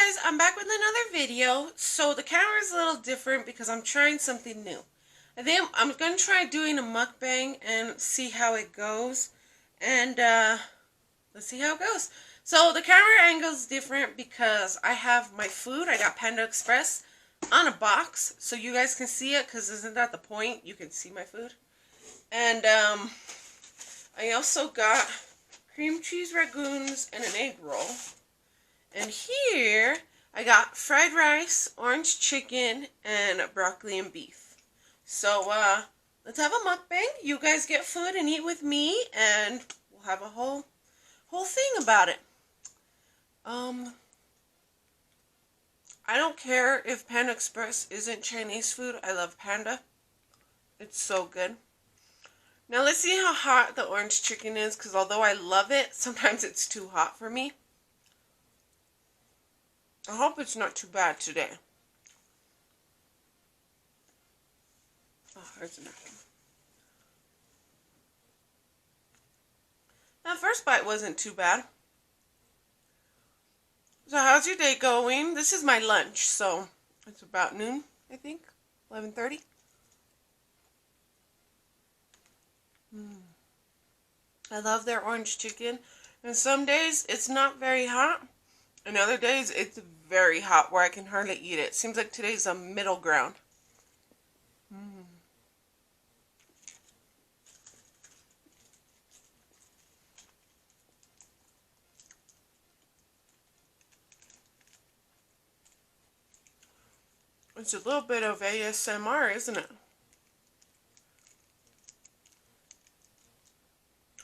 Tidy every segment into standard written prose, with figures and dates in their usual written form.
guys, I'm back with another video. So the camera is a little different because I'm trying something new. I think I'm going to try doing a mukbang and see how it goes. And let's see how it goes. So the camera angle is different because I have my food. I got Panda Express on a box so you guys can see it, because isn't that the point? You can see my food. And I also got cream cheese Raccoons and an egg roll. And here I got fried rice, orange chicken, and broccoli and beef. So let's have a mukbang. You guys get food and eat with me, and we'll have a whole thing about it. I don't care if Panda Express isn't Chinese food. I love Panda. It's so good. Now let's see how hot the orange chicken is, because although I love it, sometimes it's too hot for me. I hope it's not too bad today. Oh, there's a napkin. That first bite wasn't too bad. So how's your day going? This is my lunch, so it's about noon, I think. 11:30. I love their orange chicken. And some days it's not very hot. And other days it's very hot where I can hardly eat it. Seems like today's a middle ground. It's a little bit of ASMR, isn't it?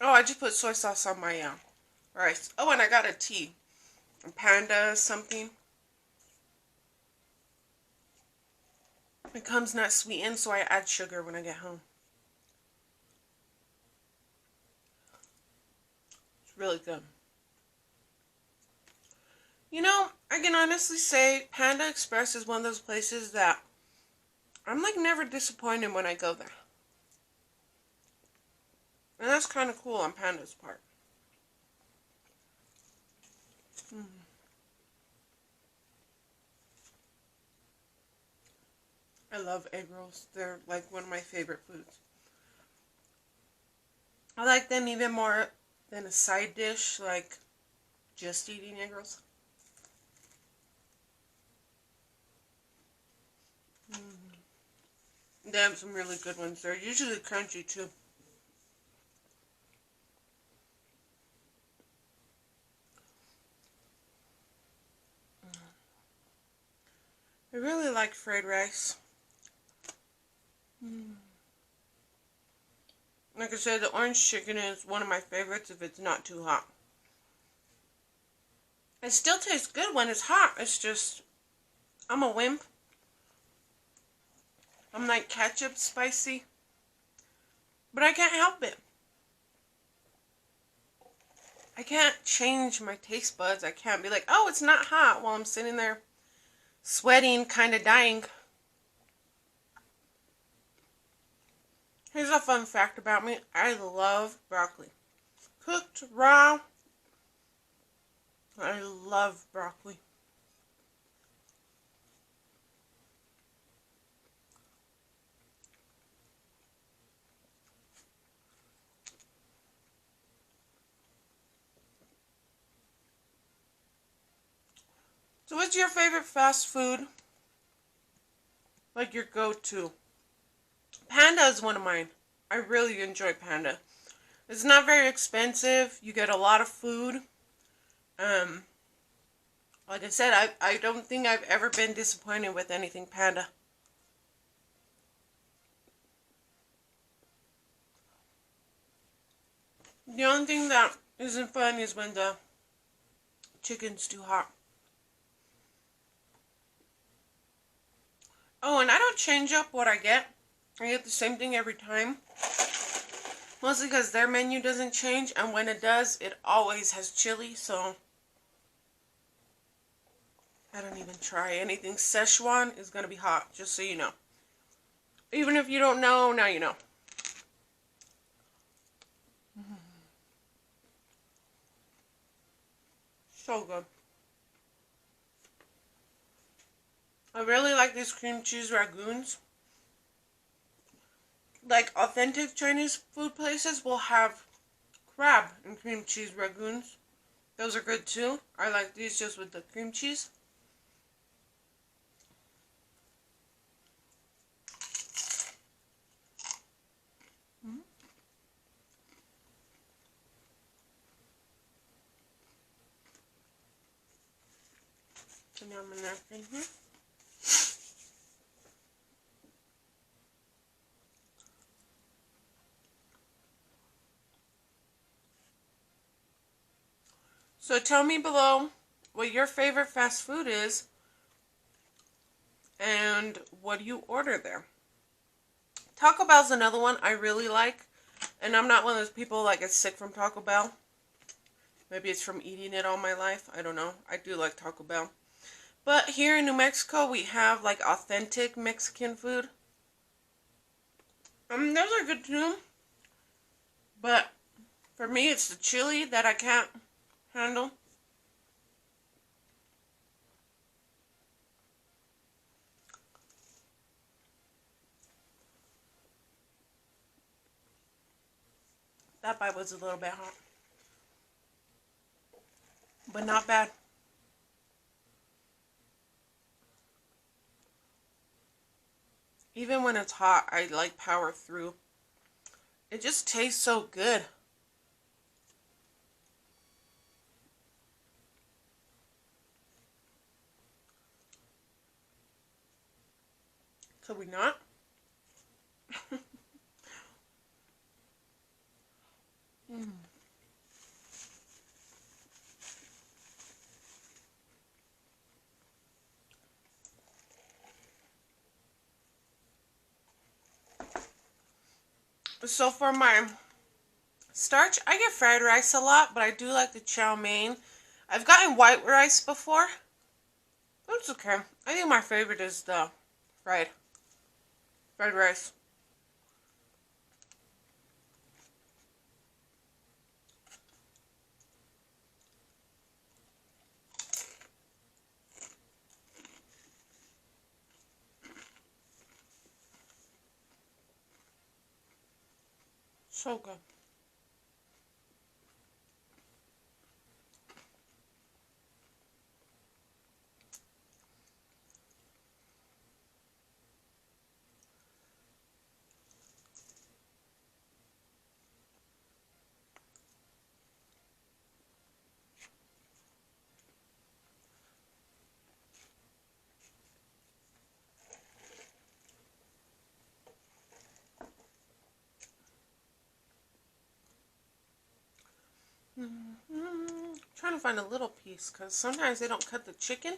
Oh, I just put soy sauce on my rice. Oh, and I got a tea. Panda something. It comes not sweetened, so I add sugar when I get home. It's really good. You know, I can honestly say Panda Express is one of those places that I'm like never disappointed when I go there. And that's kind of cool on Panda's part. I love egg rolls. They're like one of my favorite foods. I like them even more than a side dish, like just eating egg rolls. They have some really good ones. They're usually crunchy too. I really like fried rice. Like I said, the orange chicken is one of my favorites if it's not too hot. It still tastes good when it's hot. It's just, I'm a wimp. I'm like ketchup spicy. But I can't help it. I can't change my taste buds. I can't be like, oh, it's not hot while I'm sitting there sweating, kind of dying. Here's a fun fact about me. I love broccoli. Cooked, raw. I love broccoli. So what's your favorite fast food? Like your go-to? Panda is one of mine. I really enjoy Panda. It's not very expensive. You get a lot of food. Like I said, I don't think I've ever been disappointed with anything Panda. The only thing that isn't fun is when the chicken's too hot. Oh, and I don't change up what I get. I get the same thing every time. Mostly because their menu doesn't change, and when it does, it always has chili, so I don't even try anything. Szechuan is going to be hot, just so you know. Even if you don't know, now you know. So good. really like these cream cheese Raccoons. Like authentic Chinese food places will have crab and cream cheese Raccoons. Those are good too. I like these just with the cream cheese. So now I'm gonna napkin here. So tell me below what your favorite fast food is and what do you order there. Taco Bell's another one I really like, and I'm not one of those people that gets sick from Taco Bell. Maybe it's from eating it all my life. I don't know. I do like Taco Bell. But here in New Mexico, we have like authentic Mexican food. Those are good too. But for me, it's the chili that I can't handle. That bite was a little bit hot. But not bad. Even when it's hot, I like power through. It just tastes so good. Could we not? So for my starch, I get fried rice a lot, but I do like the chow mein. I've gotten white rice before. That's okay. I think my favorite is the fried rice. So good. Trying to find a little piece because sometimes they don't cut the chicken.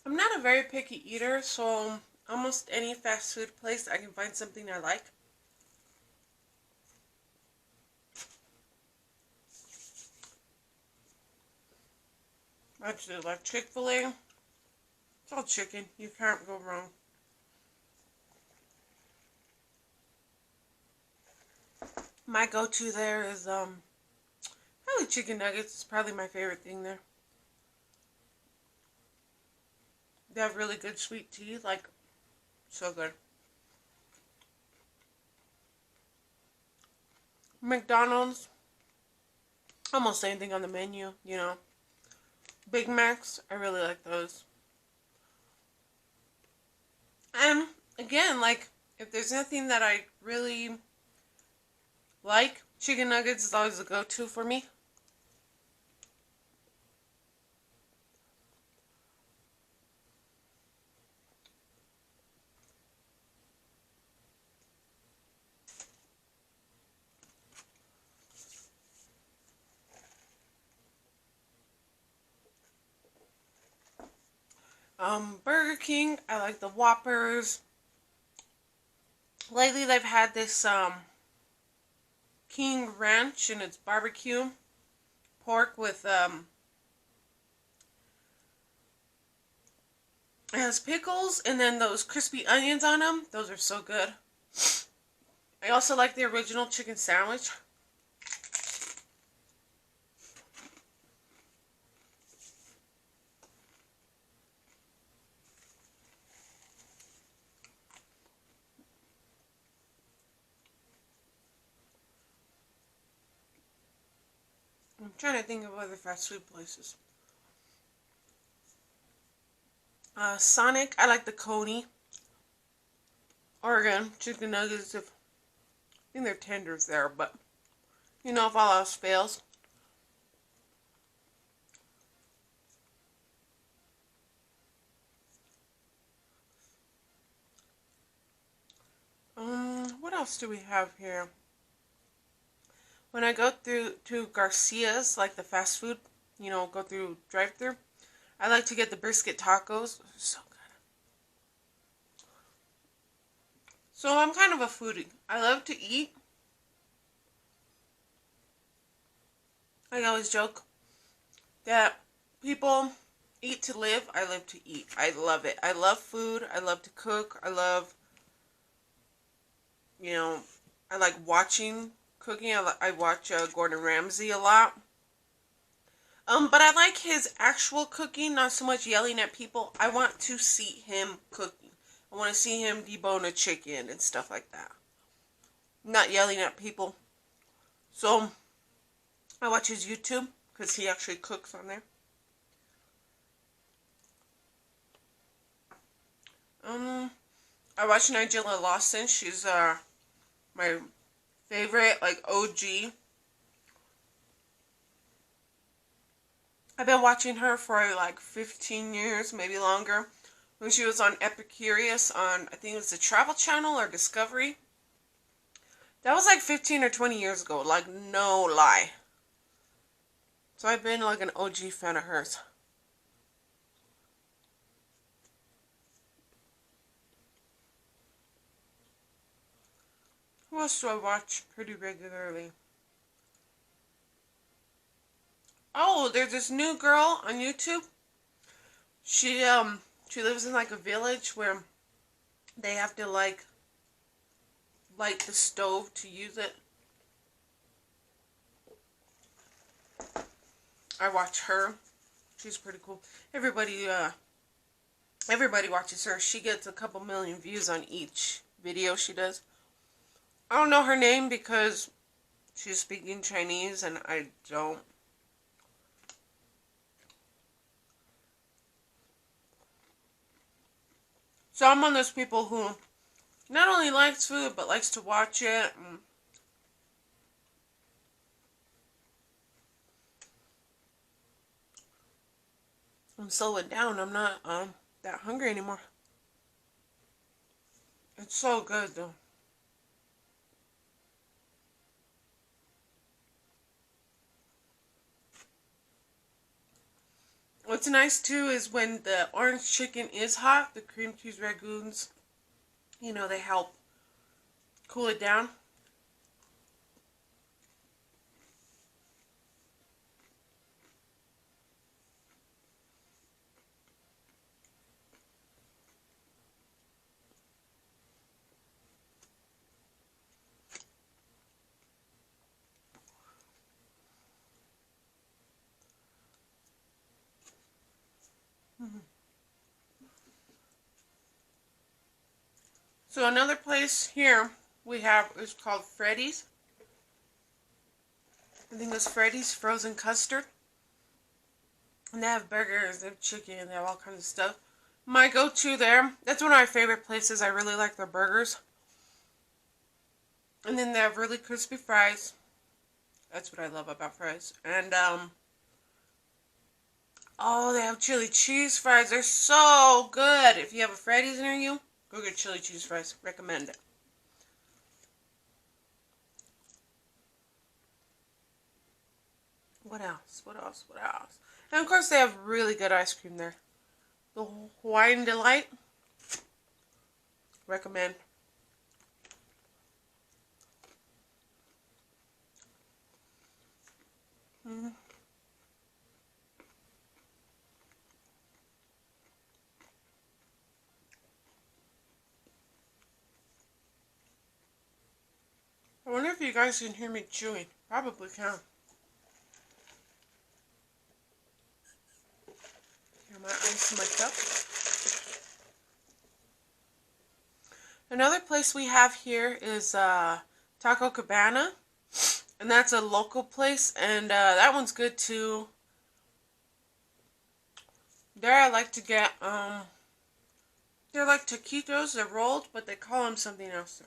I'm not a very picky eater, so almost any fast food place I can find something I like. Actually, like Chick-fil-A, it's all chicken. You can't go wrong. My go-to there is probably chicken nuggets. It's probably my favorite thing there. They have really good sweet tea, like so good. McDonald's, almost anything on the menu, you know. Big Macs, I really like those. And again, like if there's nothing that I really like, chicken nuggets is always a go-to for me. Burger King, I like the Whoppers. Lately they've had this King Ranch, and it's barbecue pork with it has pickles and then those crispy onions on them. Those are so good. I also like the original chicken sandwich. I'm trying to think of other fast food places. Sonic, I like the Coney. Oregon, chicken nuggets, I think they're tenders there, but you know, if all else fails. What else do we have here? When I go through to Garcias, like the fast food, you know, go through drive-through, I like to get the brisket tacos. They're so good. So I'm kind of a foodie. I love to eat. I always joke that people eat to live. I live to eat. I love it. I love food. I love to cook. I love, you know, I like watching cooking. I watch Gordon Ramsay a lot. But I like his actual cooking, not so much yelling at people. I want to see him cooking. I want to see him debone a chicken and stuff like that. Not yelling at people. So, I watch his YouTube, because he actually cooks on there. I watch Nigella Lawson. She's, my favorite, like, OG. I've been watching her for like 15 years, maybe longer. When she was on Epicurious on, I think it was the Travel Channel or Discovery. That was like 15 or 20 years ago, like no lie. So I've been like an OG fan of hers. Who else do I watch pretty regularly? Oh, there's this new girl on YouTube. She lives in like a village where they have to like light the stove to use it. I watch her. She's pretty cool. Everybody watches her. She gets a couple million views on each video she does. I don't know her name because she's speaking Chinese and I don't. So I'm one of those people who not only likes food, but likes to watch it. I'm slowing down. I'm not that hungry anymore. It's so good though. What's nice too is when the orange chicken is hot, the cream cheese Raccoons, you know, they help cool it down. So another place here we have is called Freddys. I think it's Freddys Frozen Custard. And they have burgers, they have chicken, they have all kinds of stuff. My go-to there, that's one of my favorite places. I really like their burgers. And then they have really crispy fries. That's what I love about fries. And, oh, they have chili cheese fries. They're so good. If you have a Freddys near you, go get chili cheese fries. Recommend it. What else? What else? What else? And of course they have really good ice cream there. The Hawaiian Delight. Recommend. Mm. I wonder if you guys can hear me chewing. Probably can. Hear my ice in my cup. Another place we have here is Taco Cabana. And that's a local place. And that one's good too. There I like to get, they're like taquitos. They're rolled, but they call them something else.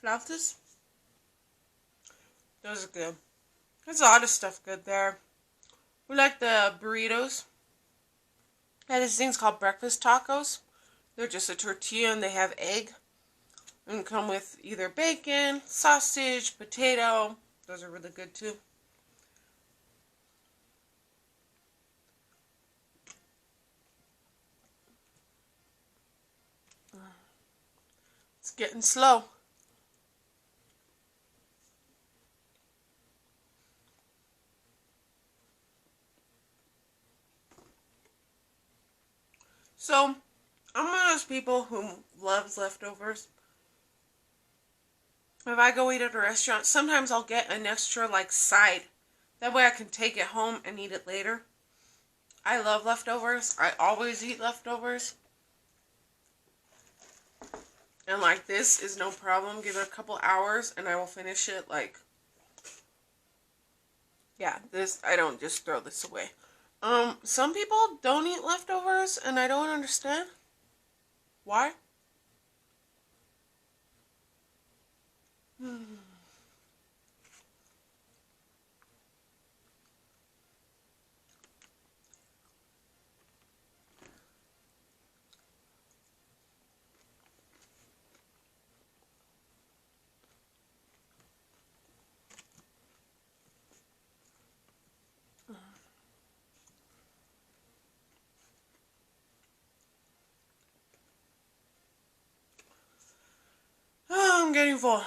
Flautas? Those are good. There's a lot of stuff good there. We like the burritos. And these things called breakfast tacos. They're just a tortilla and they have egg. And come with either bacon, sausage, potato. Those are really good too. It's getting slow. So, I'm one of those people who loves leftovers. If I go eat at a restaurant, sometimes I'll get an extra like side. That way I can take it home and eat it later. I love leftovers. I always eat leftovers. And like this is no problem. Give it a couple hours and I will finish it like... Yeah, this, I don't just throw this away. Some people don't eat leftovers and I don't understand. Why? Oh, I'm getting full.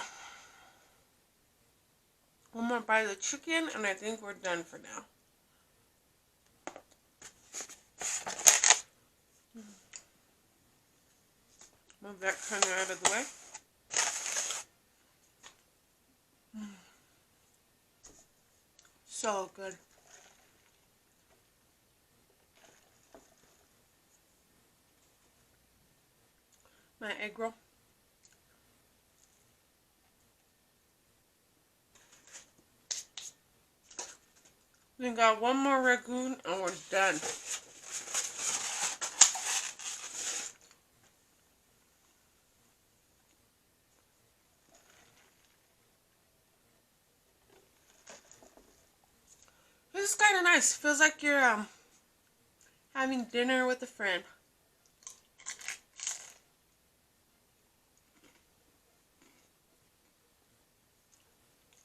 One more bite of the chicken and I think we're done for now. Move that kind of out of the way. So good. My egg roll. We got one more Raccoon and we're done. This is kind of nice. Feels like you're having dinner with a friend.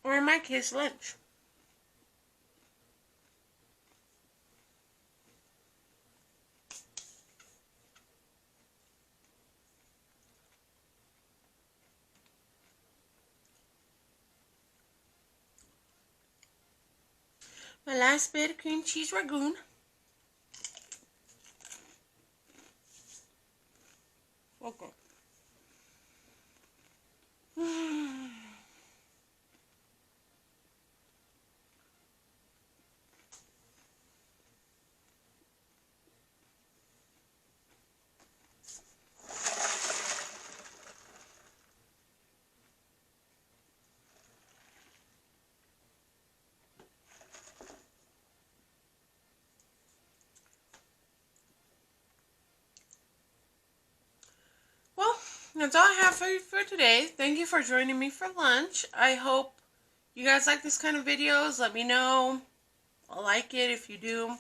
Or in my case, lunch. My last bit of cream cheese Raccoon. Okay. That's all I have for you for today. Thank you for joining me for lunch. I hope you guys like this kind of videos. Let me know. I'll like it if you do.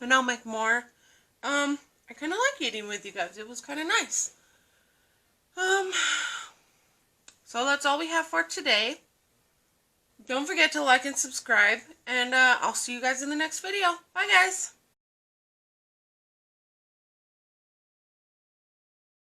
And I'll make more. I kind of like eating with you guys. It was kind of nice. So that's all we have for today. Don't forget to like and subscribe. And I'll see you guys in the next video. Bye, guys.